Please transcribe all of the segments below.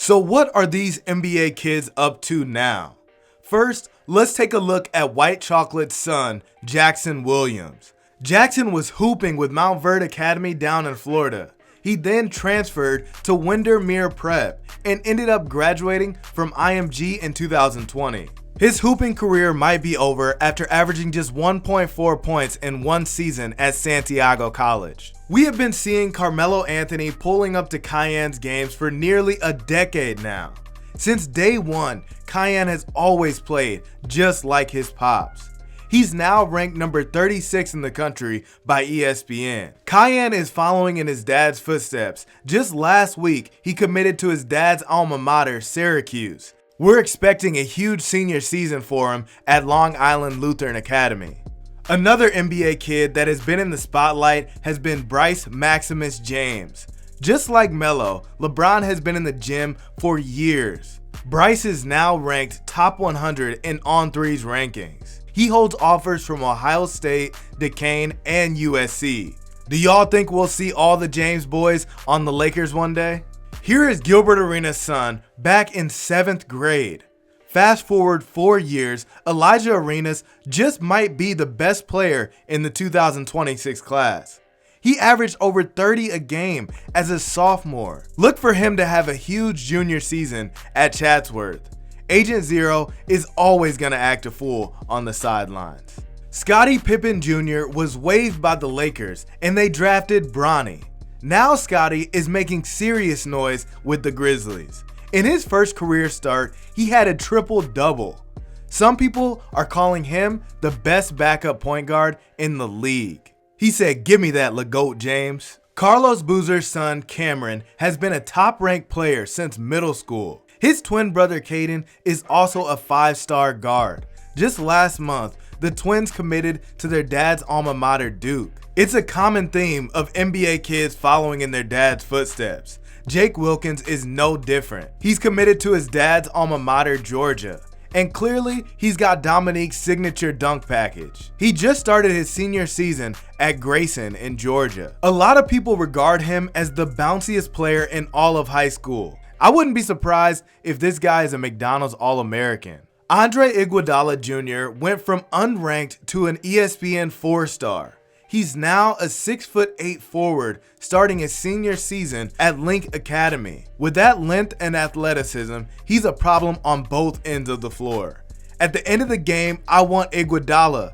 So what are these NBA kids up to now? First, let's take a look at White Chocolate's son, Jaxon Williams. Jaxon was hooping with Mount Verde Academy down in Florida. He then transferred to Windermere Prep and ended up graduating from IMG in 2020. His hooping career might be over after averaging just 1.4 points in one season at Santiago College. We have been seeing Carmelo Anthony pulling up to Kiyan's games for nearly a decade now. Since day one, Kiyan has always played just like his pops. He's now ranked number 36 in the country by ESPN. Kiyan is following in his dad's footsteps. Just last week, he committed to his dad's alma mater, Syracuse. We're expecting a huge senior season for him at Long Island Lutheran Academy. Another NBA kid that has been in the spotlight has been Bryce Maximus James. Just like Melo, LeBron has been in the gym for years. Bryce is now ranked top 100 in On3's rankings. He holds offers from Ohio State, Duquesne, and USC. Do y'all think we'll see all the James boys on the Lakers one day? Here is Gilbert Arenas' son back in 7th grade. Fast forward 4 years, Elijah Arenas just might be the best player in the 2026 class. He averaged over 30 a game as a sophomore. Look for him to have a huge junior season at Chatsworth. Agent Zero is always going to act a fool on the sidelines. Scotty Pippen Jr. was waived by the Lakers and they drafted Bronny. Now Scotty is making serious noise with the Grizzlies. In his first career start, he had a triple-double. Some people are calling him the best backup point guard in the league. He said, "Give me that, LeGoat James." Carlos Boozer's son, Cameron, has been a top-ranked player since middle school. His twin brother, Caden, is also a 5-star guard. Just last month, the twins committed to their dad's alma mater, Duke. It's a common theme of NBA kids following in their dad's footsteps. Jake Wilkins is no different. He's committed to his dad's alma mater, Georgia. And clearly, he's got Dominique's signature dunk package. He just started his senior season at Grayson in Georgia. A lot of people regard him as the bounciest player in all of high school. I wouldn't be surprised if this guy is a McDonald's All-American. Andrej Iguodala Jr. went from unranked to an ESPN 4-star. He's now a 6'8" forward starting his senior season at Link Academy. With that length and athleticism, he's a problem on both ends of the floor. At the end of the game, I want Iguodala.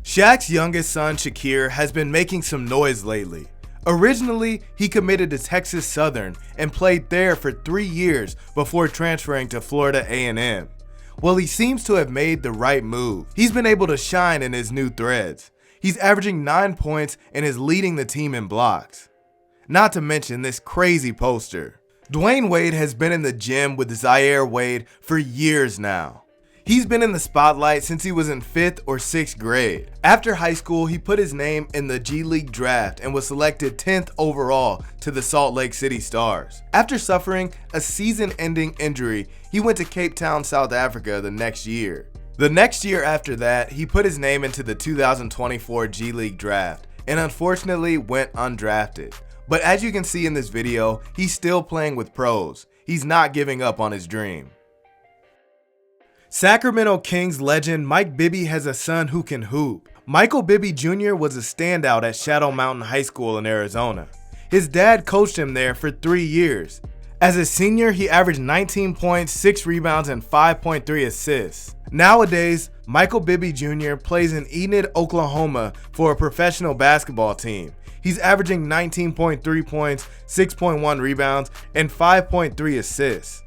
Shaq's youngest son, Shaqir, has been making some noise lately. Originally, he committed to Texas Southern and played there for 3 years before transferring to Florida A&M. Well, he seems to have made the right move. He's been able to shine in his new threads. He's averaging 9 points and is leading the team in blocks. Not to mention this crazy poster. Dwayne Wade has been in the gym with Zaire Wade for years now. He's been in the spotlight since he was in 5th or 6th grade. After high school, he put his name in the G League draft and was selected 10th overall to the Salt Lake City Stars. After suffering a season-ending injury, he went to Cape Town, South Africa the next year. The next year after that, he put his name into the 2024 G League draft and unfortunately went undrafted. But as you can see in this video, he's still playing with pros. He's not giving up on his dream. Sacramento Kings legend Mike Bibby has a son who can hoop. Michael Bibby Jr. was a standout at Shadow Mountain High School in Arizona. His dad coached him there for 3 years. As a senior, he averaged 19 points, 6 rebounds, and 5.3 assists. Nowadays, Michael Bibby Jr. plays in Enid, Oklahoma for a professional basketball team. He's averaging 19.3 points, 6.1 rebounds, and 5.3 assists.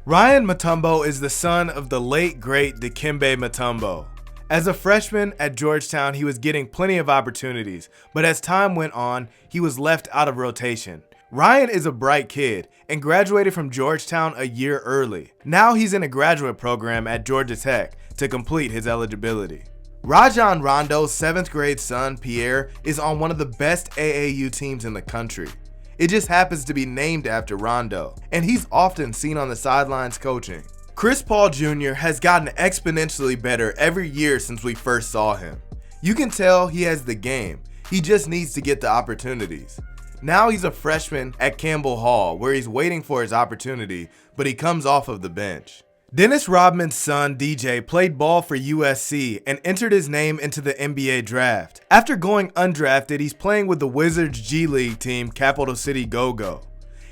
Ryan Mutombo is the son of the late great Dikembe Mutombo. As a freshman at Georgetown, he was getting plenty of opportunities, but as time went on, he was left out of rotation. Ryan is a bright kid and graduated from Georgetown a year early. Now he's in a graduate program at Georgia Tech to complete his eligibility. Rajon Rondo's 7th grade son, Pierre, is on one of the best AAU teams in the country. It just happens to be named after Rondo, and he's often seen on the sidelines coaching. Chris Paul Jr. has gotten exponentially better every year since we first saw him. You can tell he has the game, he just needs to get the opportunities. Now he's a freshman at Campbell Hall, where he's waiting for his opportunity, but he comes off of the bench. Dennis Rodman's son, DJ, played ball for USC and entered his name into the NBA draft. After going undrafted, he's playing with the Wizards G League team, Capital City Go-Go.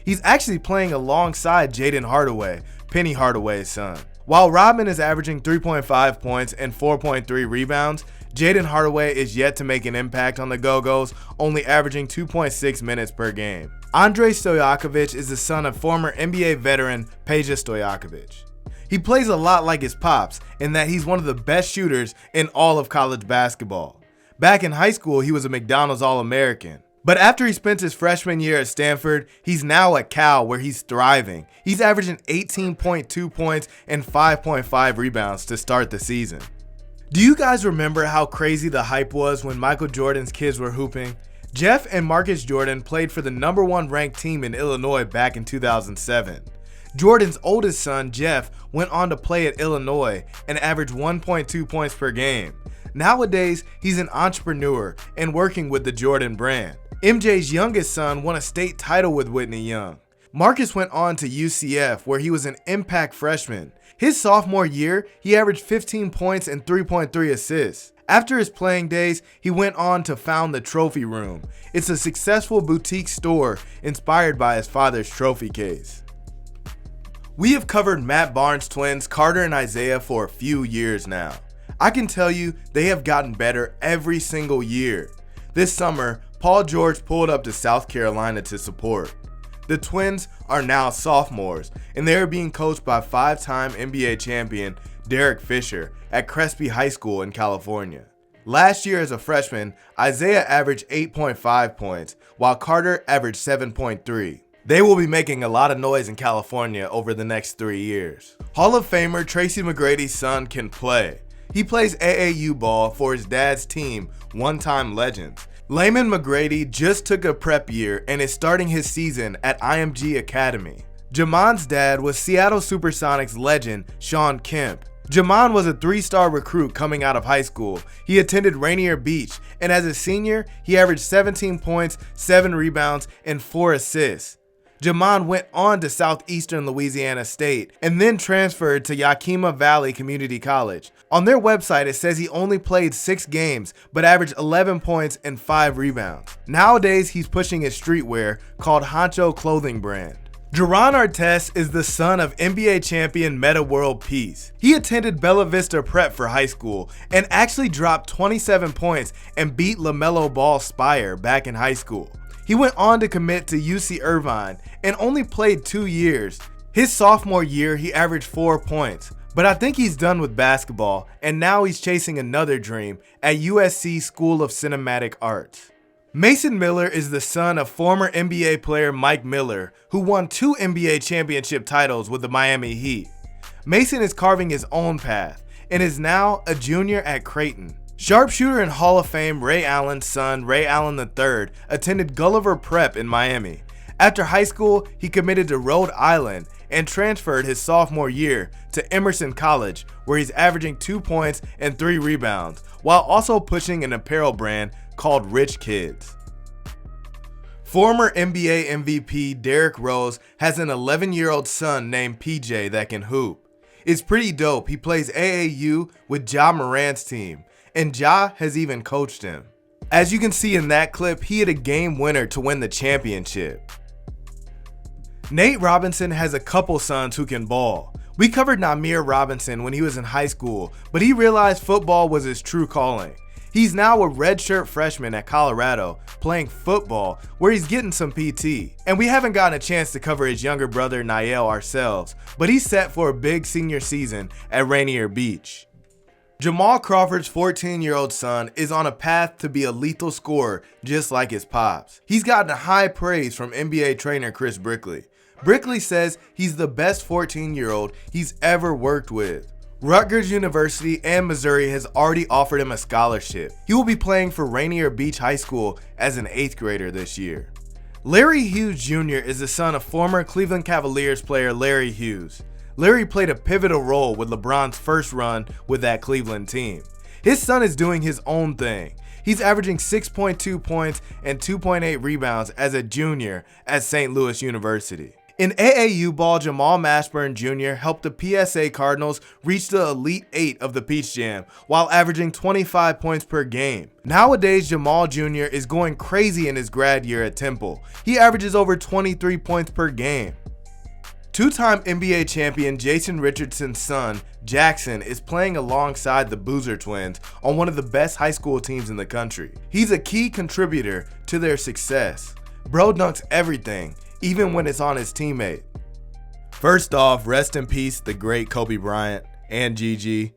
He's actually playing alongside Jaden Hardaway, Penny Hardaway's son. While Rodman is averaging 3.5 points and 4.3 rebounds, Jaden Hardaway is yet to make an impact on the Go-Go's, only averaging 2.6 minutes per game. Andrej Stojakovic is the son of former NBA veteran Peja Stojakovic. He plays a lot like his pops in that he's one of the best shooters in all of college basketball. Back in high school, he was a McDonald's All-American. But after he spent his freshman year at Stanford, he's now at Cal where he's thriving. He's averaging 18.2 points and 5.5 rebounds to start the season. Do you guys remember how crazy the hype was when Michael Jordan's kids were hooping? Jeff and Marcus Jordan played for the #1 ranked team in Illinois back in 2007. Jordan's oldest son, Jeff, went on to play at Illinois and averaged 1.2 points per game. Nowadays, he's an entrepreneur and working with the Jordan brand. MJ's youngest son won a state title with Whitney Young. Marcus went on to UCF, where he was an impact freshman. His sophomore year, he averaged 15 points and 3.3 assists. After his playing days, he went on to found the Trophy Room. It's a successful boutique store inspired by his father's trophy case. We have covered Matt Barnes' twins, Carter and Isaiah, for a few years now. I can tell you they have gotten better every single year. This summer, Paul George pulled up to South Carolina to support. The twins are now sophomores, and they are being coached by 5-time NBA champion Derek Fisher at Crespi High School in California. Last year as a freshman, Isaiah averaged 8.5 points, while Carter averaged 7.3. They will be making a lot of noise in California over the next 3 years. Hall of Famer Tracy McGrady's son can play. He plays AAU ball for his dad's team, One-Time Legends. Layman McGrady just took a prep year and is starting his season at IMG Academy. Jamon's dad was Seattle Supersonics legend Shawn Kemp. Jamon was a 3-star recruit coming out of high school. He attended Rainier Beach, and as a senior, he averaged 17 points, 7 rebounds, and 4 assists. Jamon went on to Southeastern Louisiana State and then transferred to Yakima Valley Community College. On their website, it says he only played 6 games but averaged 11 points and 5 rebounds. Nowadays, he's pushing his streetwear called Honcho clothing brand. Jeron Artest is the son of NBA champion Meta World Peace. He attended Bella Vista Prep for high school and actually dropped 27 points and beat LaMelo Ball Spire back in high school. He went on to commit to UC Irvine and only played 2 years. His sophomore year, he averaged 4 points, but I think he's done with basketball and now he's chasing another dream at USC School of Cinematic Arts. Mason Miller is the son of former NBA player Mike Miller, who won 2 NBA championship titles with the Miami Heat. Mason is carving his own path and is now a junior at Creighton. Sharpshooter and Hall of Fame Ray Allen's son, Ray Allen III, attended Gulliver Prep in Miami. After high school, he committed to Rhode Island and transferred his sophomore year to Emerson College, where he's averaging 2 points and 3 rebounds, while also pushing an apparel brand called Rich Kids. Former NBA MVP Derrick Rose has an 11-year-old son named PJ that can hoop. It's pretty dope. He plays AAU with Ja Morant's team, and Ja has even coached him. As you can see in that clip, he hit a game winner to win the championship. Nate Robinson has a couple sons who can ball. We covered Namir Robinson when he was in high school, but he realized football was his true calling. He's now a redshirt freshman at Colorado playing football, where he's getting some PT. And we haven't gotten a chance to cover his younger brother Niall ourselves, but he's set for a big senior season at Rainier Beach. Jamal Crawford's 14-year-old son is on a path to be a lethal scorer just like his pops. He's gotten high praise from NBA trainer Chris Brickley. Brickley says he's the best 14-year-old he's ever worked with. Rutgers University and Missouri has already offered him a scholarship. He will be playing for Rainier Beach High School as an 8th grader this year. Larry Hughes Jr. is the son of former Cleveland Cavaliers player Larry Hughes. Larry played a pivotal role with LeBron's first run with that Cleveland team. His son is doing his own thing. He's averaging 6.2 points and 2.8 rebounds as a junior at St. Louis University. In AAU ball, Mashburn Jr. helped the PSA Cardinals reach the Elite 8 of the Peach Jam while averaging 25 points per game. Nowadays, Jamal Jr. is going crazy in his grad year at Temple. He averages over 23 points per game. Two-time NBA champion Jason Richardson's son, Jaxon, is playing alongside the Boozer twins on one of the best high school teams in the country. He's a key contributor to their success. Bro dunks everything, even when it's on his teammate. First off, rest in peace the great Kobe Bryant and Gigi.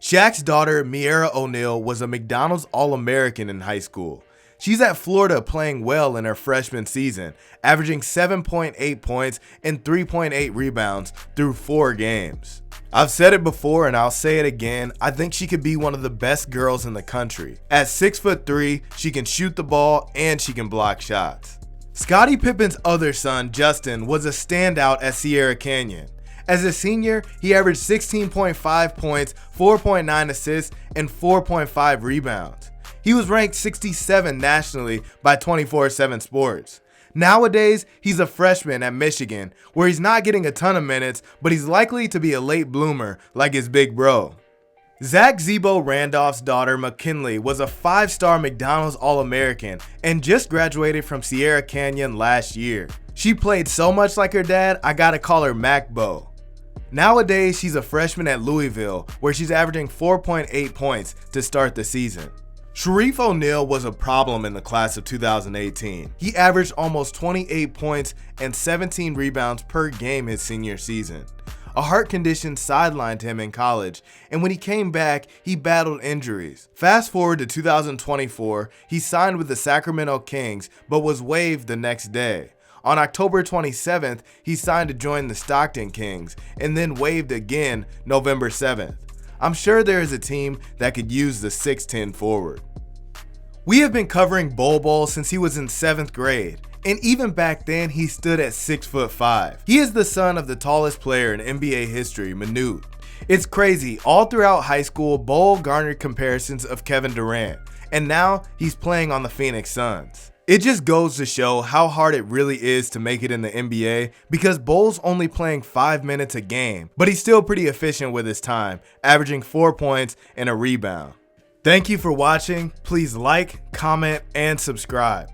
Shaq's daughter, Zaire O'Neal, was a McDonald's All-American in high school. She's at Florida playing well in her freshman season, averaging 7.8 points and 3.8 rebounds through 4 games. I've said it before and I'll say it again, I think she could be one of the best girls in the country. At 6'3", she can shoot the ball and she can block shots. Scotty Pippen's other son, Justin, was a standout at Sierra Canyon. As a senior, he averaged 16.5 points, 4.9 assists, and 4.5 rebounds. He was ranked 67 nationally by 24/7 Sports. Nowadays, he's a freshman at Michigan, where he's not getting a ton of minutes, but he's likely to be a late bloomer like his big bro. Zach Zebo Randolph's daughter, McKinley, was a 5-star McDonald's All-American and just graduated from Sierra Canyon last year. She played so much like her dad, I gotta call her Macbo. Nowadays, she's a freshman at Louisville, where she's averaging 4.8 points to start the season. Shareef O'Neal was a problem in the class of 2018. He averaged almost 28 points and 17 rebounds per game his senior season. A heart condition sidelined him in college, and when he came back, he battled injuries. Fast forward to 2024, he signed with the Sacramento Kings, but was waived the next day. On October 27th, he signed to join the Stockton Kings, and then waived again November 7th. I'm sure there is a team that could use the 6'10 forward. We have been covering Bol Bol since he was in 7th grade, and even back then he stood at 6'5". He is the son of the tallest player in NBA history, Manute. It's crazy, all throughout high school, Bol garnered comparisons of Kevin Durant, and now he's playing on the Phoenix Suns. It just goes to show how hard it really is to make it in the NBA because Bol's only playing 5 minutes a game, but he's still pretty efficient with his time, averaging 4 points and a rebound. Thank you for watching. Please like, comment, and subscribe.